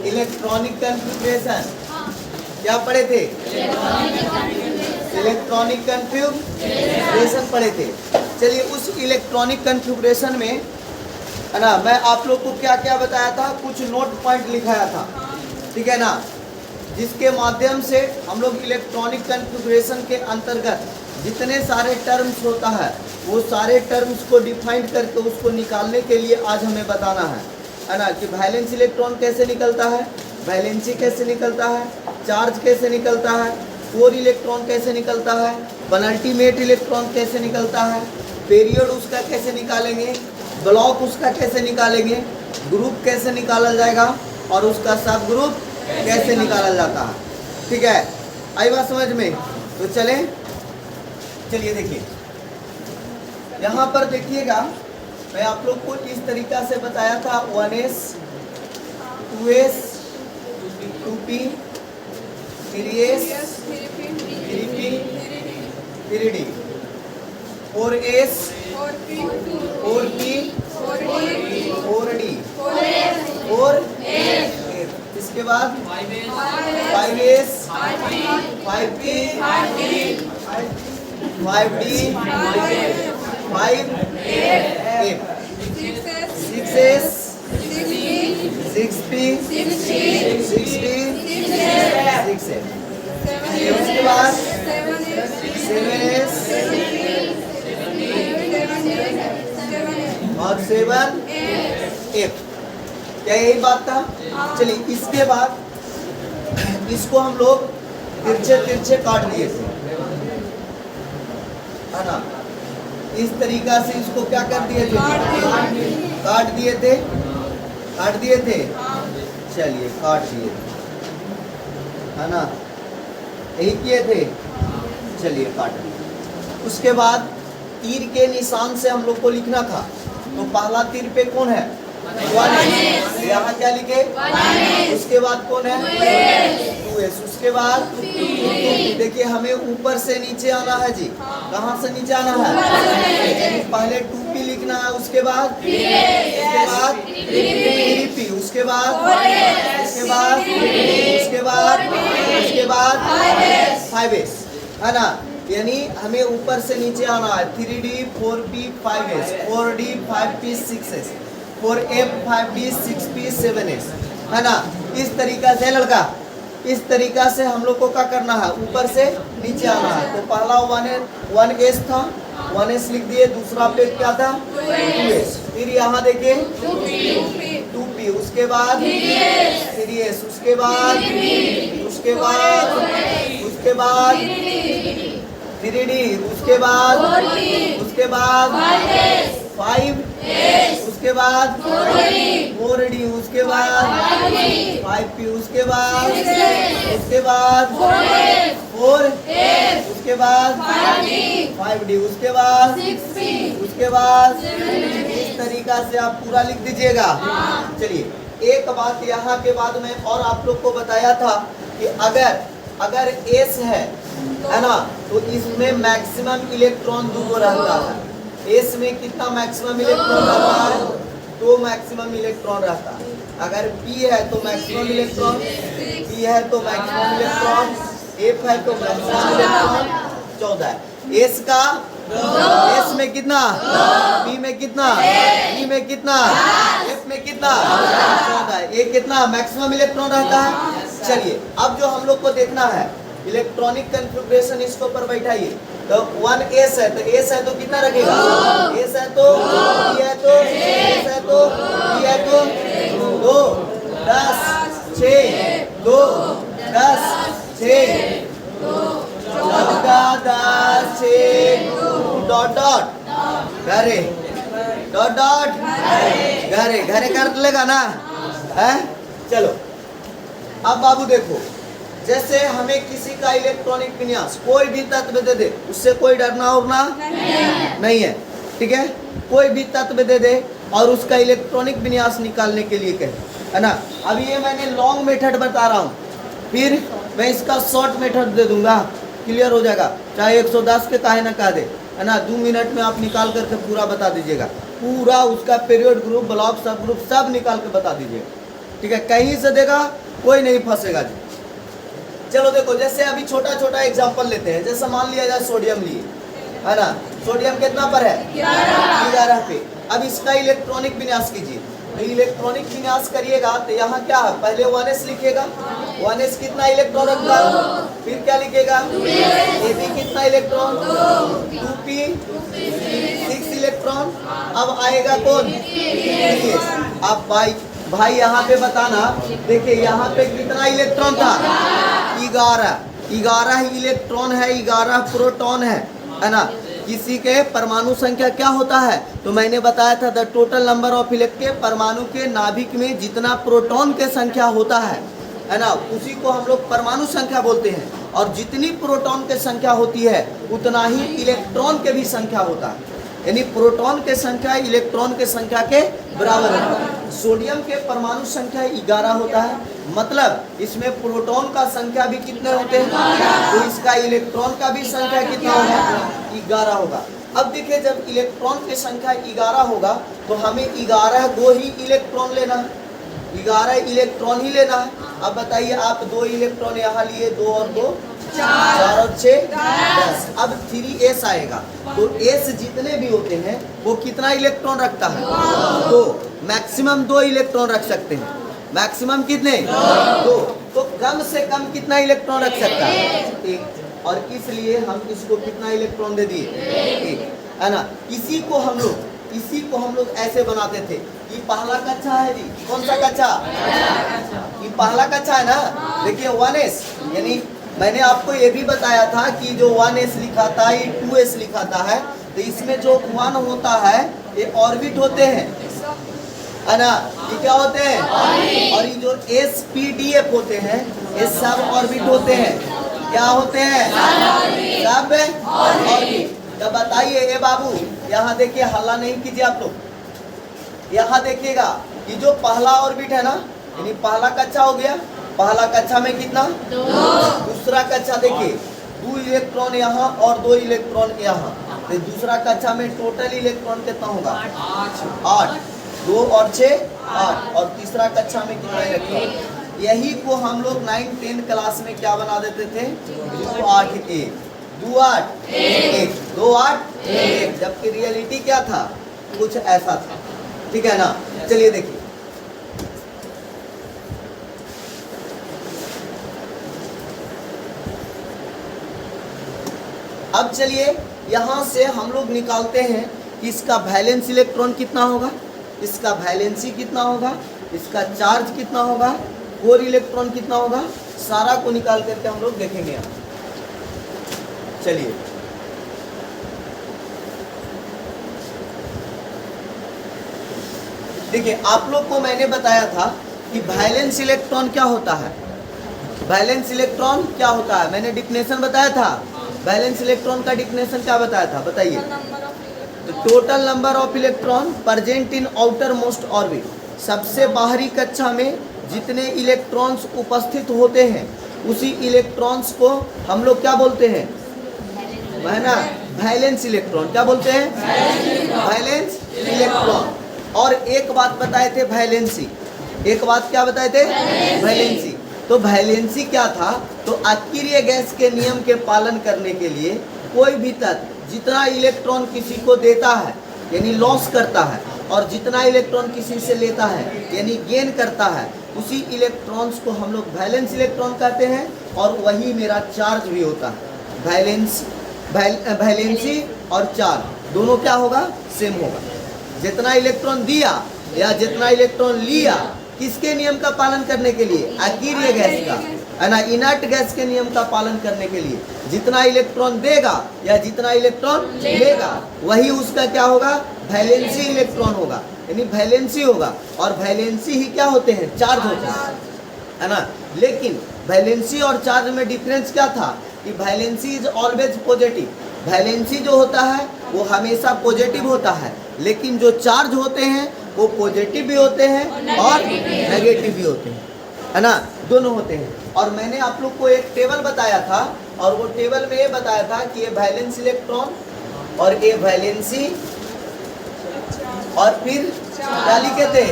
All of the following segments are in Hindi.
इलेक्ट्रॉनिक कन्फिग्रेशन, क्या पढ़े थे? इलेक्ट्रॉनिक कन्फिग्रेशन पढ़े थे। चलिए उस इलेक्ट्रॉनिक कन्फिग्रेशन में है ना, मैं आप लोग को क्या क्या बताया था, कुछ नोट पॉइंट लिखाया था, ठीक है ना, जिसके माध्यम से हम लोग इलेक्ट्रॉनिक कन्फिग्रेशन के अंतर्गत जितने सारे टर्म्स होता है वो सारे टर्म्स को डिफाइन करके उसको निकालने के लिए आज हमें बताना है ना, कि वैलेंस इलेक्ट्रॉन कैसे निकलता है, वैलेंसी कैसे निकलता है, चार्ज कैसे निकलता है, कोर इलेक्ट्रॉन कैसे निकलता है, पेनल्टीमेट इलेक्ट्रॉन कैसे निकलता है, पीरियड उसका कैसे निकालेंगे, ब्लॉक उसका कैसे निकालेंगे, ग्रुप कैसे निकाला जाएगा और उसका सब ग्रुप कैसे निकाला जाता है। ठीक है, आई बात समझ में? तो चलिए देखिए, यहाँ पर देखिएगा, मैं आप लोग को इस तरीका से बताया था 1s 2s 2p 3s 3p 3d 4s 4p 4d 4s, इसके बाद 5s 5p 5d 5f 6s 6p 6d 6f, उसके बाद 7s और 7f। क्या यही बात था? चलिए इसके बाद इसको हम लोग तिरछे काट दिए थे, है ना, इस तरीका से इसको क्या कर दिए थे? काट दिए थे। चलिए काट दिए, है ना, यही किए थे। चलिए काट दिए। उसके बाद तीर के निशान से हम लोग को लिखना था, तो पहला तीर पे कौन है? 1s, यहाँ क्या लिखे? उसके बाद कौन है? 2s, उसके बाद देखिए हमें ऊपर से नीचे आना है जी। कहाँ से नीचे आना है? पहले 2p लिखना है, उसके बाद 3p, उसके बाद 5s, है ना, यानी हमें ऊपर से नीचे आना है। 3d 4p 5s 4d 5p 6s 4f 5d 6p 7s, है ना। इस तरीका से लड़का, इस तरीका से हम लोग को क्या करना है? ऊपर से नीचे आना है। तो पहला 1s था, 1s लिख दिए। दूसरा पे क्या था? 2s। फिर यहाँ देखिए 2p, उसके बाद 3s, उसके बाद 3d, उसके बाद 5, उसके बाद 4d, उसके बाद 5p, उसके बाद 4, उसके बाद 5d, उसके बाद इस तरीका से आप पूरा लिख दीजिएगा। चलिए एक बात यहाँ के बाद में और आप लोग को बताया था कि अगर S है ना, तो इसमें मैक्सिमम इलेक्ट्रॉन 2 रहता है। S में कितना मैक्सिमम इलेक्ट्रॉन रहता है? 2 मैक्सिमम इलेक्ट्रॉन रहता है। अगर P है तो मैक्सिमम इलेक्ट्रॉन, P है तो मैक्सिमम इलेक्ट्रॉन, F है तो मैक्सिमम इलेक्ट्रॉन 14 है। S का S में कितना? P में कितना? D में कितना? F में कितना? 14। ये कितना मैक्सिमम इलेक्ट्रॉन रहता है। चलिए अब जो हम लोग को देखना है इलेक्ट्रॉनिक कन्फिग्रेशन, इसके ऊपर बैठाइए। तो 1s है, तो s है तो कितना रखेगा? s है तो p है तो s है तो p है तो 2 10 6 2 10 6 10 6 घरे कर लेगा ना है। चलो अब बाबू देखो, जैसे हमें किसी का इलेक्ट्रॉनिक विन्यास कोई भी तत्व दे दे, उससे कोई डरना उड़ना नहीं है, ठीक है। कोई भी तत्व दे दे और उसका इलेक्ट्रॉनिक विन्यास निकालने के लिए कहे, है ना। अब ये मैंने लॉन्ग मेथड बता रहा हूँ, फिर मैं इसका शॉर्ट मेथड दे दूंगा, क्लियर हो जाएगा। चाहे 110 के काहे ना कह दे, है ना, 2 मिनट में आप निकाल करके पूरा बता दीजिएगा। पूरा उसका पीरियड ग्रुप, ब्लॉक, सब ग्रुप सब निकाल के बता दीजिएगा, ठीक है, कहीं से देगा कोई नहीं फंसेगा जी। चलो देखो, जैसे अभी छोटा छोटा एग्जांपल लेते हैं। जैसे मान लिया जाए सोडियम लिए, है ना, सोडियम कितना पर है? 11 पे। अब इसका इलेक्ट्रॉनिक विन्यास कीजिए। तो इलेक्ट्रॉनिक विन्यास करिएगा तो यहाँ क्या है, पहले 1s लिखेगा। 1s कितना इलेक्ट्रॉन रखता है? फिर क्या लिखेगा? AB कितना इलेक्ट्रॉन? 2p 6 electron. अब आएगा कौन? 3s। अब भाई यहाँ पे बताना, देखिए यहाँ पे कितना इलेक्ट्रॉन था? 11 इलेक्ट्रॉन है, 11 प्रोटॉन है ना। किसी के परमाणु संख्या क्या होता है? तो मैंने बताया था the total number of electron, परमाणु के नाभिक में जितना प्रोटॉन के संख्या होता है ना, उसी को हम लोग परमाणु संख्या बोलते हैं। और जितनी प्रोटॉन के संख्या होती है उतना ही इलेक्ट्रॉन के भी संख्या होता है, यानी प्रोटॉन के संख्या इलेक्ट्रॉन के संख्या के बराबर है। सोडियम के परमाणु संख्या 11 होता है, मतलब इसमें प्रोटॉन का संख्या भी कितने होते हैं? तो इसका इलेक्ट्रॉन का भी संख्या कितना होगा? 11 होगा। अब देखिए, जब इलेक्ट्रॉन की संख्या 11 होगा तो हमें 11 दो ही इलेक्ट्रॉन लेना है, 11 इलेक्ट्रॉन ही लेना है। अब बताइए, आप 2 इलेक्ट्रॉन यहाँ लिए, 2 और 2 4 और 6 10। अब 3s आएगा, तो s जितने भी होते हैं वो कितना इलेक्ट्रॉन रखता है? 2। मैक्सिमम 2 इलेक्ट्रॉन रख सकते हैं। मैक्सिमम कितने? 2। तो कम से कम कितना इलेक्ट्रॉन रख सकता है? 1। और इसलिए हम इसको कितना इलेक्ट्रॉन दे दिए? 1, है ना। इसी को हम लोग ऐसे बनाते थे। ये पहला कक्षा है जी, कौन सा कक्षा? ये पहला कक्षा है ना। देखिए 1s, यानी मैंने आपको ये भी बताया था कि जो 1s लिखा था ये 2s लिखा था है, तो इसमें जो 1 होता है ये ऑर्बिट होते हैं, है ना। ये क्या होते हैं? और ये जो sp-df होते हैं ये सब ऑर्बिट होते हैं। क्या होते हैं? सब ऑर्बिट। तो बताइए, ये बाबू यहाँ देखिए, हल्ला नहीं कीजिए आप लोग। यहाँ देखिएगा, ये जो पहला ऑर्बिट है ना, यानी पहला कक्षा हो गया। पहला कक्षा में कितना? 2। दूसरा कक्षा देखिए, 2 इलेक्ट्रॉन यहाँ और 2 इलेक्ट्रॉन यहाँ। तो दूसरा कक्षा में टोटल इलेक्ट्रॉन कितना होगा? 8। 2 और 6 8। और तीसरा कक्षा में कितना इलेक्ट्रॉन? यही को हम लोग 9 10 क्लास में क्या बना देते थे? 2 8 1, 2 8 1, 2 8 1। जबकि रियलिटी क्या था? कुछ ऐसा था, ठीक है ना। चलिए देखिए, अब चलिए यहाँ से हम लोग निकालते हैं कि इसका वैलेंस इलेक्ट्रॉन कितना होगा, इसका वैलेंसी कितना होगा, इसका चार्ज कितना होगा, कोर इलेक्ट्रॉन कितना होगा। सारा को निकाल करके हम लोग देखेंगे यहाँ। चलिए, देखिए, आप लोग को मैंने बताया था कि वैलेंस इलेक्ट्रॉन क्या होता है। वैलेंस इलेक्ट्रॉन क्या होता है, मैंने डिफिनेशन बताया था। वैलेंस इलेक्ट्रॉन का डिफिनेशन क्या बताया था, बताइए। Total number of electron present in outer most orbit, सबसे बाहरी कक्षा में जितने इलेक्ट्रॉन्स उपस्थित होते हैं उसी इलेक्ट्रॉन्स को हम लोग क्या बोलते हैं, है ना, वैलेंस इलेक्ट्रॉन। क्या बोलते हैं? Valence electron. और एक बात बताए थे, वैलेंसी। एक बात क्या बताए थे? वैलेंसी। तो वैलेंसी क्या था? तो अक्रिय गैस के नियम के पालन करने के लिए कोई भी तत्व जितना इलेक्ट्रॉन किसी को देता है यानी लॉस करता है, और जितना इलेक्ट्रॉन किसी से लेता है यानी गेन करता है, उसी इलेक्ट्रॉन्स को हम लोग वैलेंस इलेक्ट्रॉन कहते हैं। और वही मेरा चार्ज भी होता है। वैलेंसी और चार्ज दोनों क्या होगा? सेम होगा। जितना इलेक्ट्रॉन दिया या जितना इलेक्ट्रॉन लिया, किसके नियम का पालन करने के लिए? अक्रिय गैस का, है ना, इनर्ट गैस के नियम का पालन करने के लिए जितना इलेक्ट्रॉन देगा या जितना इलेक्ट्रॉन लेगा, वही उसका क्या होगा? वैलेंसी इलेक्ट्रॉन होगा, यानी वैलेंसी होगा। और वैलेंसी ही क्या होते हैं? चार्ज होते हैं, है ना। लेकिन वैलेंसी और चार्ज में डिफरेंस क्या था कि valency is always positive. Valency जो होता है वो हमेशा पॉजिटिव होता है, लेकिन जो चार्ज होते हैं वो पॉजिटिव भी होते हैं और नेगेटिव भी होते हैं, है ना, दोनों होते हैं। और मैंने आप लोग को एक टेबल बताया था, और वो टेबल में ये बताया था कि ये वैलेंस इलेक्ट्रॉन और ये वैलेंसी और फिर क्या लिखे थे,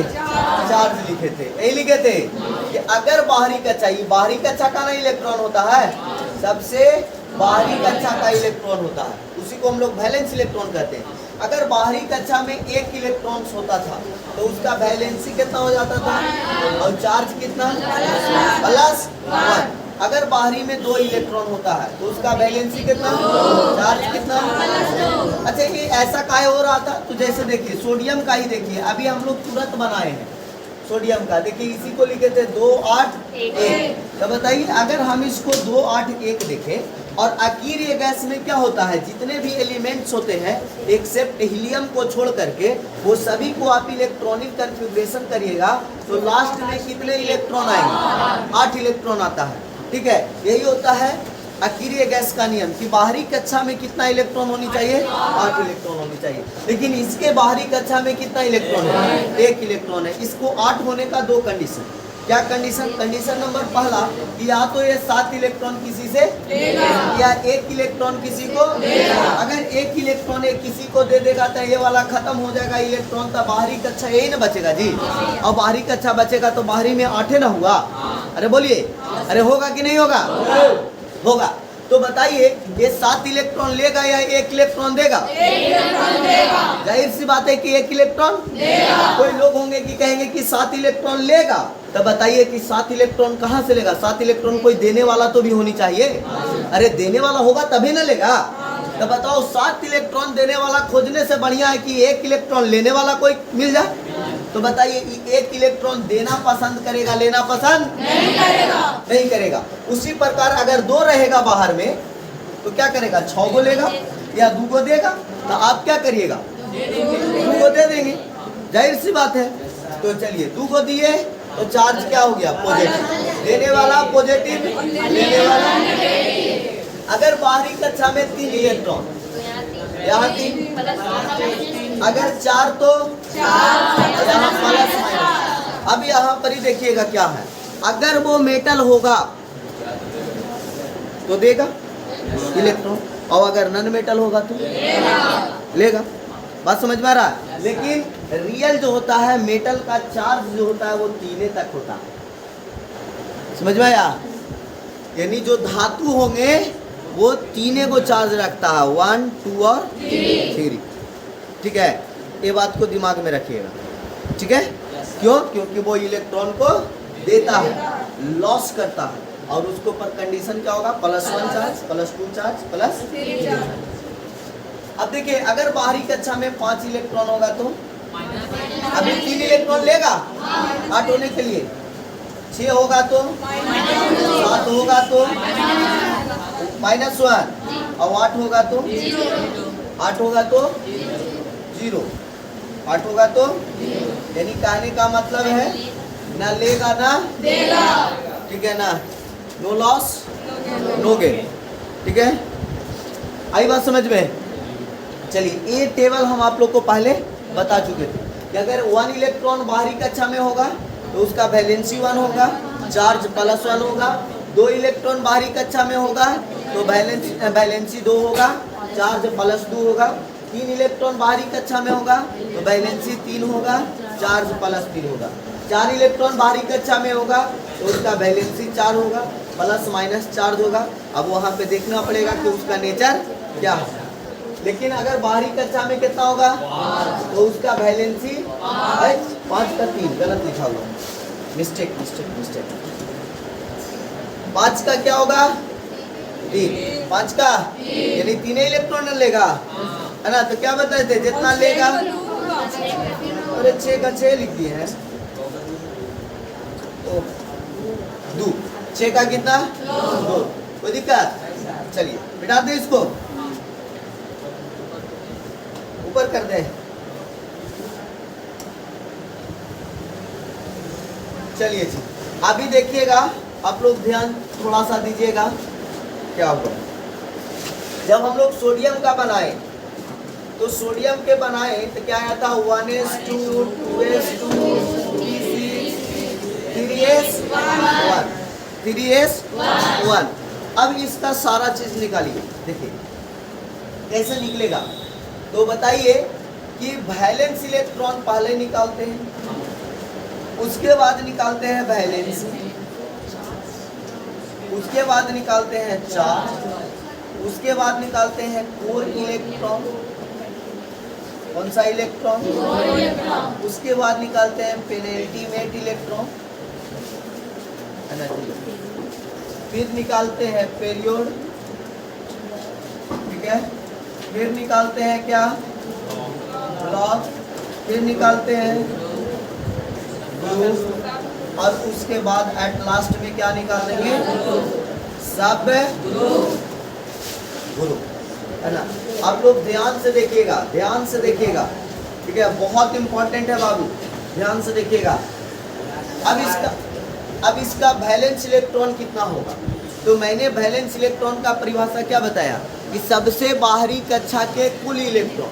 चार्ज लिखे थे। यही लिखे थे कि अगर बाहरी कक्षा, ये बाहरी कक्षा का ना इलेक्ट्रॉन होता है, सबसे बाहरी कक्षा का इलेक्ट्रॉन होता है, उसी को हम लोग वैलेंस इलेक्ट्रॉन कहते हैं। अगर बाहरी कक्षा में एक इलेक्ट्रॉन होता था तो उसका वैलेंसी कितना हो जाता था और चार्ज कितना, +1। अगर बाहरी में 2 इलेक्ट्रॉन होता है तो उसका वैलेंसी कितना, चार्ज कितना। अच्छा, ये ऐसा काहे हो रहा था? तो जैसे देखिए सोडियम का ही देखिए, अभी हम लोग तुरंत बनाए हैं सोडियम का, देखिए इसी को लिखे थे 2 8 1। तो बताइए अगर हम इसको 2 8 1 देखें और अकीय गैस में क्या होता है, जितने भी एलिमेंट्स होते हैं एक्सेप्ट हीलियम को छोड़ करके वो सभी को आप इलेक्ट्रॉनिक कन्फिग्रेशन करिएगा तो लास्ट में कितने इलेक्ट्रॉन आएंगे, 8 इलेक्ट्रॉन आता है। ठीक है, यही होता है अकीय गैस का नियम कि बाहरी कक्षा में कितना इलेक्ट्रॉन होनी चाहिए, 8 इलेक्ट्रॉन होनी चाहिए। लेकिन इसके बाहरी कक्षा में कितना इलेक्ट्रॉन है, 1 इलेक्ट्रॉन है। इसको 8 होने का 2 कंडीशन। क्या कंडीशन? कंडीशन नंबर पहला कि या तो ये 7 इलेक्ट्रॉन किसी से या 1 इलेक्ट्रॉन किसी को। अगर 1 इलेक्ट्रॉन किसी को दे देगा तो ये वाला खत्म हो जाएगा इलेक्ट्रॉन, तो बाहरी कक्षा यही ना बचेगा जी। और बाहरी कक्षा बचेगा तो बाहरी में 8 ना हुआ। अरे बोलिए, अरे होगा कि नहीं होगा? होगा। तो बताइए ये 7 इलेक्ट्रॉन लेगा या 1 इलेक्ट्रॉन देगा? जाहिर सी बात है कि 1 इलेक्ट्रॉन देगा। कोई लोग होंगे कि कहेंगे कि 7 इलेक्ट्रॉन लेगा, तो बताइए कि 7 इलेक्ट्रॉन कहाँ से लेगा? 7 इलेक्ट्रॉन कोई देने वाला तो भी होनी चाहिए। अरे देने वाला होगा तभी ना लेगा। तो बताओ 7 इलेक्ट्रॉन देने वाला खोजने से बढ़िया है कि 1 इलेक्ट्रॉन लेने वाला कोई मिल जाए। तो बताइए 1 इलेक्ट्रॉन देना पसंद करेगा, लेना पसंद नहीं करेगा। उसी प्रकार अगर 2 रहेगा बाहर में तो क्या करेगा, 6 को लेगा या 2 को देगा। तो आप क्या करिएगा, 2 को दे देंगे, जाहिर सी बात है। तो चलिए 2 को दिए तो चार्ज क्या हो गया, पॉजिटिव। देने वाला पॉजिटिव, लेने वाला। अगर बाहरी कक्षा में 3 इलेक्ट्रॉन, यहाँ 3, अगर 4 तो यहाँ प्लस माइनस। अब यहाँ पर ही देखिएगा क्या है, अगर वो मेटल होगा तो देगा इलेक्ट्रॉन, और अगर नॉन मेटल होगा तो लेगा। बात समझ में आ रहा है? लेकिन रियल जो होता है मेटल का चार्ज जो होता है वो 3 तक होता है। समझ में आया? यानी जो धातु होंगे वो 3 को चार्ज रखता है, 1 2 और 3। ठीक है, ये बात को दिमाग में रखिएगा। ठीक है, क्यों? क्योंकि वो इलेक्ट्रॉन को देता है, लॉस करता है, और उसके ऊपर कंडीशन क्या होगा, +1 चार्ज, +2 चार्ज, +3 चार्ज। अब देखिए अगर बाहरी कक्षा में 5 इलेक्ट्रॉन होगा तो अभी 3 इलेक्ट्रॉन लेगा 8 होने के लिए। 6 होगा तो 7 होगा तो -1, और 8 होगा तो 8 होगा तो 0, 8 होगा तो, यानी कहने का मतलब है ना लेगा ना देगा। ठीक है ना, नो लॉस नो गेन। ठीक है, आई बात समझ में? चलिए ये टेबल हम आप लोग को पहले बता चुके थे कि अगर 1 इलेक्ट्रॉन बाहरी कक्षा में होगा तो उसका वैलेंसी 1 होगा, चार्ज +1 होगा। 2 इलेक्ट्रॉन बाहरी कक्षा में होगा तो वैलेंसी 2 होगा, चार्ज +2 होगा। 3 इलेक्ट्रॉन बाहरी कक्षा में होगा तो वैलेंसी 3 होगा, चार्ज +3 होगा। 4 इलेक्ट्रॉन बाहरी कक्षा में होगा तो उसका वैलेंसी 4 होगा, + चार्ज होगा। अब वहाँ पे देखना पड़ेगा कि उसका नेचर क्या होगा। लेकिन अगर बाहरी कक्षा में कितना होगा तो उसका वैलेंसी 5 का 3, गलत लिखा हुआ, मिस्टेक। 5 का क्या होगा, 3, 5 का यानी 3 इलेक्ट्रॉन लेगा, है ना। तो क्या बताए थे, जितना लेगा, अरे 6 का 6 लिख दिए हैं, 2, 6 का कितना, 2। कोई दिक्कत? चलिए बिठा दे, इसको ऊपर कर दे। चलिए जी, अभी देखिएगा आप लोग, ध्यान थोड़ा सा दीजिएगा क्या होगा। जब हम लोग सोडियम का बनाए तो सोडियम के बनाए तो क्या आया था, 1s2 2s2 3s1 3s1। अब इसका सारा चीज निकालिए, देखिए कैसे निकलेगा। तो बताइए कि वैलेंस इलेक्ट्रॉन पहले निकालते हैं, उसके बाद निकालते हैं वैलेंस, उसके बाद निकालते हैं चार्ज, उसके बाद निकालते हैं कोर इलेक्ट्रॉन। कौन सा इलेक्ट्रॉन? उसके बाद निकालते हैं पेनल्टीमेट इलेक्ट्रॉन, फिर निकालते हैं पेरियोड, ठीक है, फिर निकालते हैं क्या? ब्लॉक, फिर निकालते हैं ग्रुप, और उसके बाद एट लास्ट में क्या निकालेंगे? सब ग्रुप, है ना। आप लोग ध्यान से देखिएगा, ध्यान से देखिएगा, ठीक है, बहुत इंपॉर्टेंट है बाबू, ध्यान से देखिएगा। अब इसका वैलेंस इलेक्ट्रॉन कितना होगा? तो मैंने वैलेंस इलेक्ट्रॉन का परिभाषा क्या बताया कि सबसे बाहरी कक्षा के कुल इलेक्ट्रॉन,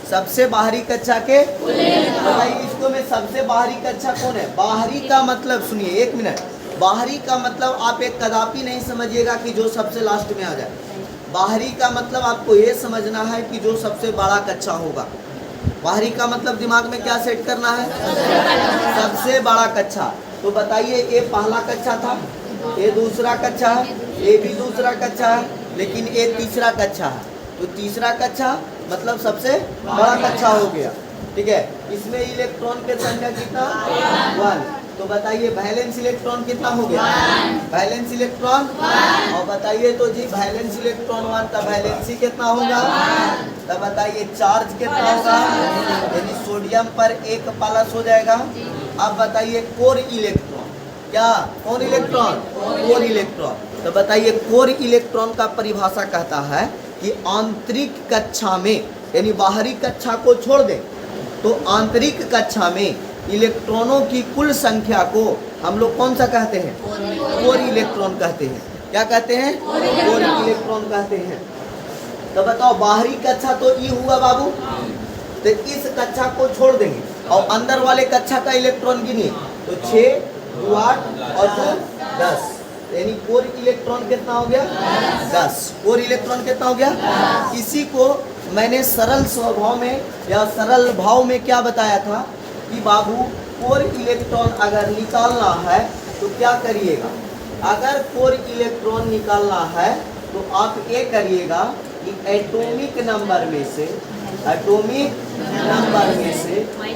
सबसे बाहरी कक्षा के भाई, इसको में सबसे बाहरी कक्षा कौन है? बाहरी का मतलब सुनिए, एक मिनट, बाहरी का मतलब आप एक कदापि नहीं समझिएगा कि जो सबसे लास्ट में आ जाए। बाहरी का मतलब आपको ये समझना है कि जो सबसे बड़ा कक्षा होगा। बाहरी का मतलब दिमाग में क्या सेट करना है? सबसे बड़ा कक्षा। तो बताइए, ये पहला कक्षा था, ये दूसरा कक्षा है, ये भी दूसरा कक्षा है, लेकिन ये तीसरा कक्षा है। तो तीसरा कक्षा मतलब सबसे बड़ा कक्षा हो गया, ठीक है। इसमें इलेक्ट्रॉन के संख्या कितना? 1। तो बताइए वैलेंस इलेक्ट्रॉन कितना हो गया? वैलेंस इलेक्ट्रॉन, और बताइए तो जी वैलेंस इलेक्ट्रॉन 1 का वैलेंसी कितना होगा? तब बताइए चार्ज कितना होगा? यानी सोडियम पर 1 प्लस हो जाएगा। अब बताइए कोर इलेक्ट्रॉन, क्या? कौन इलेक्ट्रॉन? Core electron. तो बताइए कोर इलेक्ट्रॉन का परिभाषा कहता है कि आंतरिक कक्षा में, यानी बाहरी कक्षा को छोड़ दें, तो आंतरिक कक्षा में इलेक्ट्रॉनों की कुल संख्या को हम लोग कौन सा कहते हैं? कोर इलेक्ट्रॉन कहते हैं। क्या कहते हैं? कोर इलेक्ट्रॉन कहते हैं। तो बताओ बाहरी कक्षा तो ई हुआ बाबू, तो इस कक्षा को छोड़ देंगे और अंदर वाले कक्षा का इलेक्ट्रॉन गिनिए, तो 6, 2, 8 और 2, 10, यानी कोर इलेक्ट्रॉन कितना हो गया? 10। कोर इलेक्ट्रॉन कितना हो गया? इसी को मैंने सरल स्वभाव में या सरल भाव में क्या बताया था कि बाबू कोर इलेक्ट्रॉन अगर निकालना है तो क्या करिएगा? अगर कोर इलेक्ट्रॉन निकालना है तो आप ये करिएगा कि एटॉमिक नंबर में से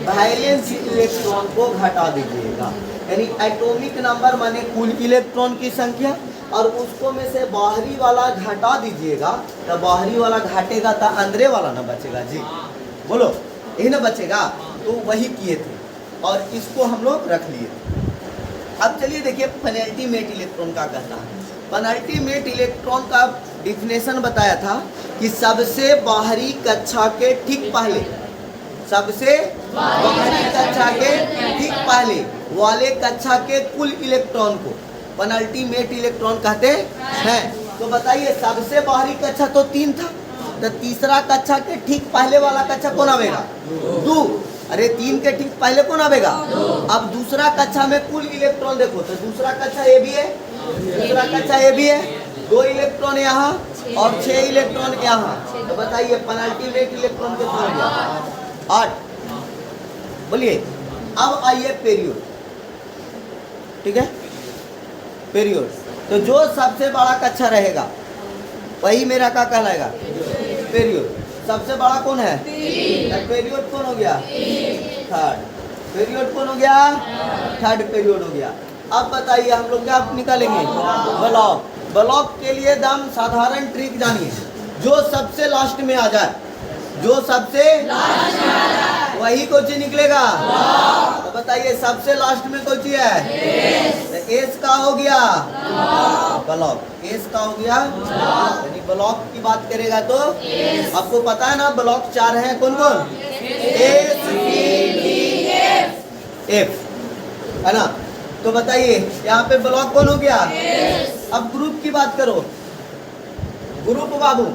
वैलेंस इलेक्ट्रॉन को घटा दीजिएगा। यानी एटॉमिक नंबर माने कुल इलेक्ट्रॉन की संख्या, और उसको में से बाहरी वाला घटा दीजिएगा। तो बाहरी वाला घटेगा तो अंदरे वाला ना बचेगा जी, बोलो यही ना बचेगा। तो वही किए थे और इसको हम लोग रख लिए। अब चलिए देखिए पेनल्टीमेट इलेक्ट्रॉन का कहना है। पेनल्टीमेट इलेक्ट्रॉन का डिफिनेशन बताया था कि सबसे बाहरी कक्षा के ठीक पहले, सबसे बाहरी कक्षा के ठीक पहले वाले कक्षा के कुल इलेक्ट्रॉन को पेनल्टीमेट इलेक्ट्रॉन कहते हैं। तो बताइए सबसे बाहरी कक्षा तो 3 था, तो तीसरा कक्षा के ठीक पहले वाला कक्षा कौन आवेगा? 2। अरे 3 के ठीक पहले कौन आवेगा? अब दूसरा कक्षा में कुल इलेक्ट्रॉन देखो, तो दूसरा कक्षा ये भी है, दूसरा कक्षा ये भी है, 2 इलेक्ट्रॉन यहाँ और 6 इलेक्ट्रॉन यहाँ। तो बताइए पेनल्टीमेट इलेक्ट्रॉन कितना हो गया? 8। बोलिए। अब आइए पेरियोड, ठीक है, पेरियोड। तो जो सबसे बड़ा कक्षा रहेगा वही मेरा क्या कहलाएगा? पेरियोड। सबसे बड़ा कौन है? पेरियोड कौन हो गया? थर्ड। पेरियोड कौन हो गया? थर्ड पेरियोड हो गया। अब बताइए हम लोग क्या निकालेंगे? ब्लॉक। ब्लॉक के लिए एकदम साधारण ट्रिक जानिए, जो सबसे लास्ट में आ जाए, जो सबसे लास्ट में आ जाए वही कोची निकलेगा। तो बताइए सबसे लास्ट में कोची है? एस का हो गया ब्लॉक, एस का हो गया। यानी ब्लॉक की बात करेगा तो आपको पता है ना ब्लॉक 4 है, कौन कौन? एस, पी, डी, एफ, है ना। तो बताइए यहाँ पे ब्लॉक कौन हो गया? अब ग्रुप की बात करो, ग्रुप बाबू,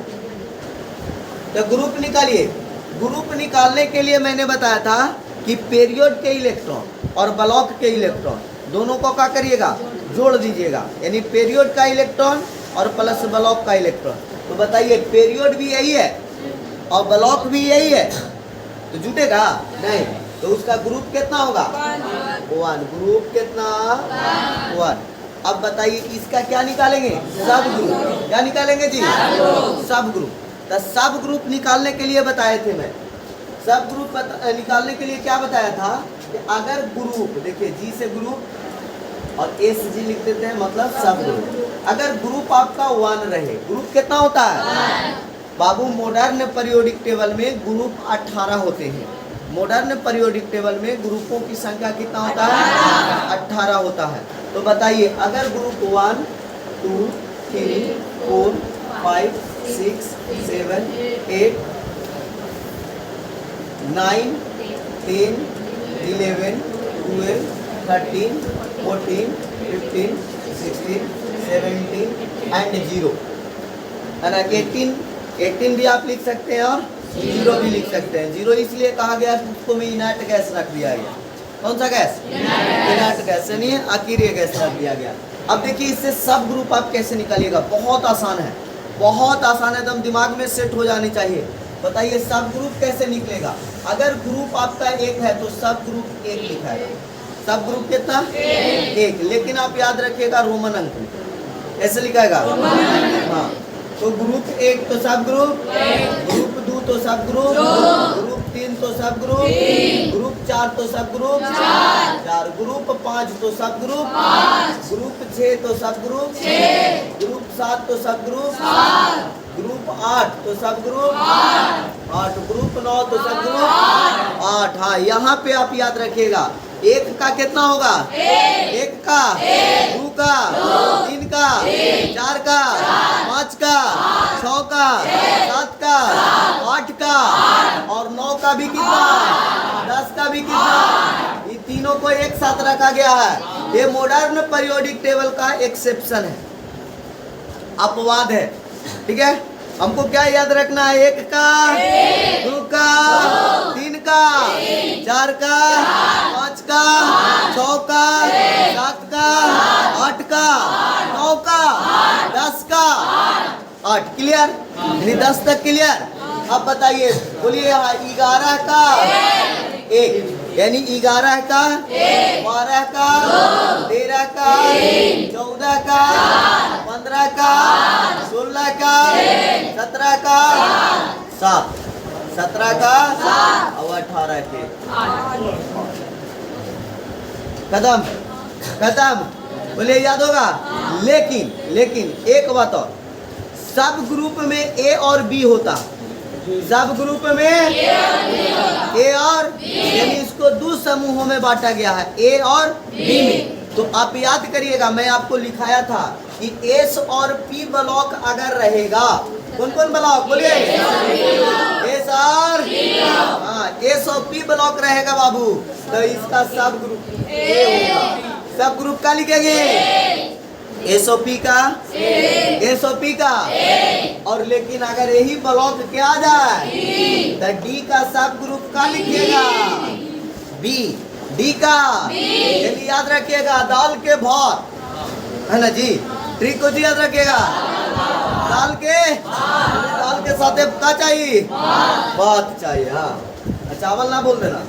तो ग्रुप निकालिए। ग्रुप निकालने के लिए मैंने बताया था कि पेरियोड के इलेक्ट्रॉन और ब्लॉक के इलेक्ट्रॉन दोनों को क्या करिएगा? जोड़ दीजिएगा, यानी पेरियोड का इलेक्ट्रॉन और प्लस ब्लॉक का इलेक्ट्रॉन। तो बताइए पेरियोड भी यही है और ब्लॉक भी यही है, तो जुटेगा नहीं, तो उसका ग्रुप कितना होगा 1, ग्रुप कितना 1। अब बताइए इसका क्या निकालेंगे, सब ग्रुप। क्या निकालेंगे जी, सब ग्रुप। तो सब ग्रुप निकालने के लिए बताए थे मैं, सब ग्रुप निकालने के लिए क्या बताया था कि अगर ग्रुप, देखिए जी से ग्रुप और एस जी लिख देते हैं, मतलब सब ग्रुप। अगर ग्रुप आपका 1 रहे, ग्रुप कितना होता है बाबू, मॉडर्न पीरियोडिक टेबल में ग्रुप 18 होते हैं। मॉडर्न पीरियोडिक टेबल में ग्रुपों की संख्या कितना होता है 18 होता है। तो बताइए अगर ग्रुप 1 2 3 4 5 6 7 8 9 10 11 12 13 14 15 16 17 एंड 0 है ना, 18 भी आप लिख सकते हैं और 0 भी लिख सकते हैं। 0 इसलिए कहा गया उसको में इनर्ट गैस रख दिया गया। कौन सा गैस, इनर्ट गैस, यानी अकीरिय गैस रख दिया गया। अब देखिए इससे सब ग्रुप आप कैसे निकालिएगा, बहुत आसान है, बहुत आसान है, एकदम दिमाग में सेट हो जानी चाहिए। बताइए सब ग्रुप कैसे निकलेगा। अगर ग्रुप आपका 1 है तो सब ग्रुप 1 लिखा है, सब ग्रुप कितना 1, लेकिन आप याद रखिएगा रोमन अंक में कैसे लिखाएगा, हाँ। तो ग्रुप 1 तो सब ग्रुप, ग्रुप 2 तो सब ग्रुप, ग्रुप 3 तो सब ग्रुप, ग्रुप 4 तो सब ग्रुप 4, ग्रुप 5 तो सब ग्रुप, ग्रुप 6 तो सब ग्रुप, ग्रुप 7 तो सब ग्रुप, ग्रुप 8 तो सब ग्रुप 8, ग्रुप 9 तो सब ग्रुप 8। हाँ यहाँ पे आप याद रखिएगा 1 का कितना होगा, 1 का 2 का 3 का 4 का 5 का 6 का 7 का 8 का और 9 का भी कितना, 10 का भी कितना, ये तीनों को एक साथ रखा गया है। ये मॉडर्न पीरियोडिक टेबल का एक्सेप्शन है, अपवाद है, ठीक है। हमको क्या याद रखना है, 1 का 2 का 3 का 4 का 5 का 6 का 7 का 8 का 9 का 10 का 8, क्लियर, यानी 10 तक क्लियर। अब बताइए, बोलिए 11 का 1, यानी 11 का 12 का 13 का 14 का 15 का 16 का 17 का 7, 17 का और 18 के खत्म खत्म, बोलिए याद होगा। लेकिन एक बात और, सब ग्रुप में ए और बी होता, सब ग्रुप में ए और यानी इसको 2 समूहों में बांटा गया है, ए और बी में। तो आप याद करिएगा मैं आपको लिखाया था कि एस और पी ब्लॉक अगर रहेगा, कौन कौन ब्लॉक बोलिए, एस और हाँ, एस और पी ब्लॉक रहेगा बाबू, तो इसका सब ग्रुप ए होगा। सब ग्रुप का लिखेंगे एसओपी का और लेकिन अगर यही ब्लॉक के आ जाए तो डी का सब ग्रुप का लिखिएगा, डी का, यानी याद रखिएगा दाल के भात है ना जी, ट्रिक को जी याद रखिएगा, दाल के साथ क्या चाहिए, भात चाहिए, हाँ चावल ना बोल देना।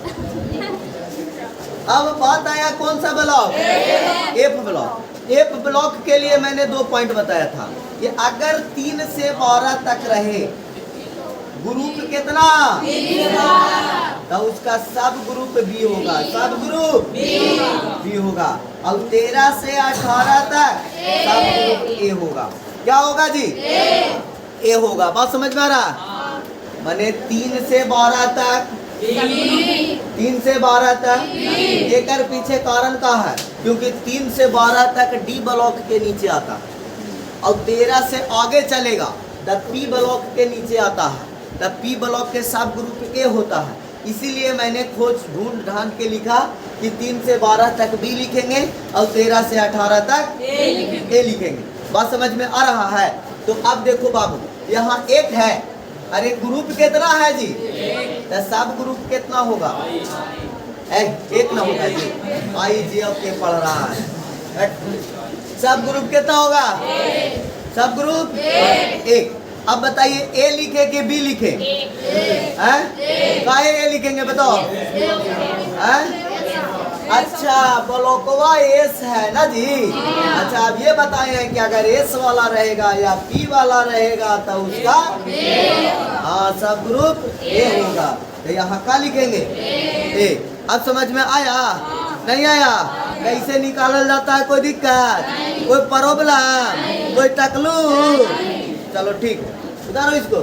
अब बात आया कौन सा block, F block. F block के लिए मैंने 2 पॉइंट बताया था कि अगर 3 से 12 तक रहे ग्रुप कितना, तो उसका सब ग्रुप बी होगा, सब ग्रुप बी होगा। और 13 से 18 तक सब ग्रुप ए होगा। क्या होगा जी, ए होगा। बात समझ में आ रहा, माने 3 से 12 तक, 3 से 12 तक एकर पीछे कारण का है क्योंकि 3 से 12 तक डी ब्लॉक के नीचे आता है और 13 से आगे चलेगा तब पी ब्लॉक के नीचे आता है, तब पी ब्लॉक के सब ग्रुप ए होता है। इसीलिए मैंने खोज ढूंढ ढांड के लिखा कि 3 से 12 तक बी लिखेंगे और 13 से 18 तक ए लिखेंगे। बात समझ में आ रहा है। तो अब देखो बाबू यहाँ 1 है, अरे ग्रुप कितना है जी, तो सब ग्रुप कितना होगा, 1 ना होगा जी, आई जी अब के पढ़ रहा है। सब ग्रुप कितना होगा, सब ग्रुप 1। अब बताइए ए लिखे कि बी लिखे? हैं? काहे ए लिखेंगे बताओ? हैं? अच्छा ब्लॉकवा एस है ना जी। अच्छा अब ये बताए हैं कि अगर एस वाला रहेगा या पी वाला रहेगा तो उसका हाँ सब ग्रुप ए होगा। तो यहाँ का लिखेंगे ए। अब समझ में आया नहीं आया? कैसे निकालल जाता है? कोई दिक्कत, कोई प्रॉब्लम, कोई तकलीफ? चलो ठीक है, उतारो इसको।